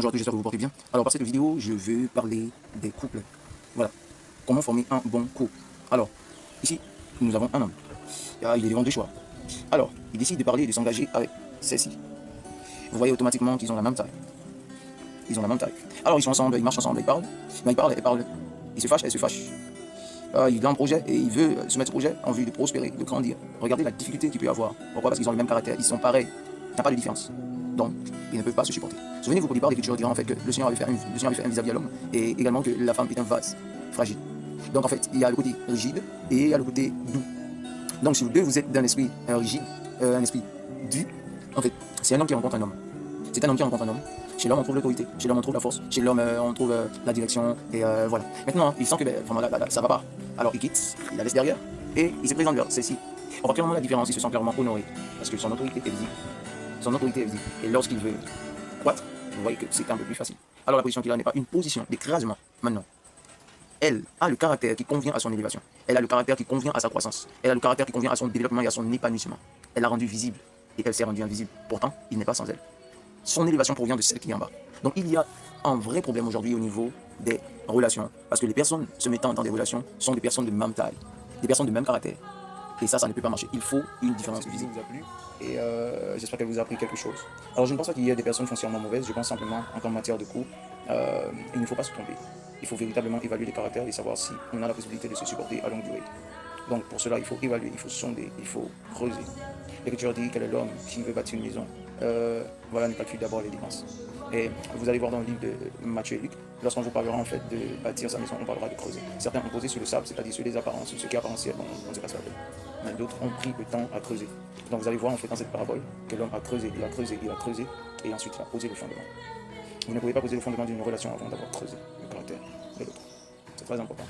Bonjour à tous, j'espère que vous vous portez bien. Alors, par cette vidéo, je veux parler des couples. Voilà. Comment former un bon couple. Alors, ici, nous avons un homme. Il est devant deux choix. Alors, il décide de parler et de s'engager avec celle-ci. Vous voyez automatiquement qu'ils ont la même taille. Ils ont la même taille. Alors, ils sont ensemble, ils marchent ensemble, ils parlent. Mais ils parlent, elle parle. Ils se fâchent, elle se fâche. Il a un projet et il veut soumettre ce projet en vue de prospérer, de grandir. Regardez la difficulté qu'il peut y avoir. Pourquoi? Parce qu'ils ont le même caractère, ils sont pareils. Il n'y a pas de différence. Donc, ils ne peuvent pas se supporter. Souvenez-vous qu'au départ, l'Écriture dira en fait que le Seigneur avait fait un vis-à-vis à l'homme et également que la femme est un vase fragile. Donc en fait, il y a le côté rigide et il y a le côté doux. Donc si vous deux vous êtes d'un esprit rigide, un esprit doux, en fait, c'est un homme qui rencontre un homme. C'est un homme qui rencontre un homme. Chez l'homme, on trouve l'autorité. Chez l'homme, on trouve la force. Chez l'homme, on trouve la direction. Et voilà. Maintenant, il sent que vraiment, là, ça va pas. Alors il quitte, il la laisse derrière et il se présente vers celle-ci. On voit clairement la différence. Il se sent clairement honoré parce que son autorité est visible. Son autorité est visible. Et lorsqu'il veut croître, vous voyez que c'est un peu plus facile. Alors la position qu'il a n'est pas une position d'écrasement. Maintenant, elle a le caractère qui convient à son élévation. Elle a le caractère qui convient à sa croissance. Elle a le caractère qui convient à son développement et à son épanouissement. Elle l'a rendu visible et elle s'est rendue invisible. Pourtant, il n'est pas sans elle. Son élévation provient de celle qui est en bas. Donc il y a un vrai problème aujourd'hui au niveau des relations. Parce que les personnes se mettant dans des relations sont des personnes de même taille, des personnes de même caractère. Et ça ne peut pas marcher. Il faut une différence visible. Vous a plu et j'espère qu'elle vous a appris quelque chose. Alors je ne pense pas qu'il y ait des personnes foncièrement mauvaises. Je pense simplement en matière de couple, il ne faut pas se tromper. Il faut véritablement évaluer les caractères et savoir si on a la possibilité de se supporter à longue durée. Donc pour cela, il faut évaluer, il faut sonder, il faut creuser. L'Écriture dit quel est l'homme qui veut bâtir une maison. Voilà, ne calcule d'abord les dépenses. Et vous allez voir dans le livre de Matthieu et Luc, lorsqu'on vous parlera en fait de bâtir sa maison, on parlera de creuser. Certains ont posé sur le sable, c'est-à-dire sur les apparences, sur ce qui est apparentiel, on ne sait pas ce qu'on fait. Mais d'autres ont pris le temps à creuser. Donc vous allez voir en fait dans cette parabole que l'homme a creusé, il a creusé, il a creusé, et ensuite il a posé le fondement. Vous ne pouvez pas poser le fondement d'une relation avant d'avoir creusé le caractère de l'autre. C'est très important.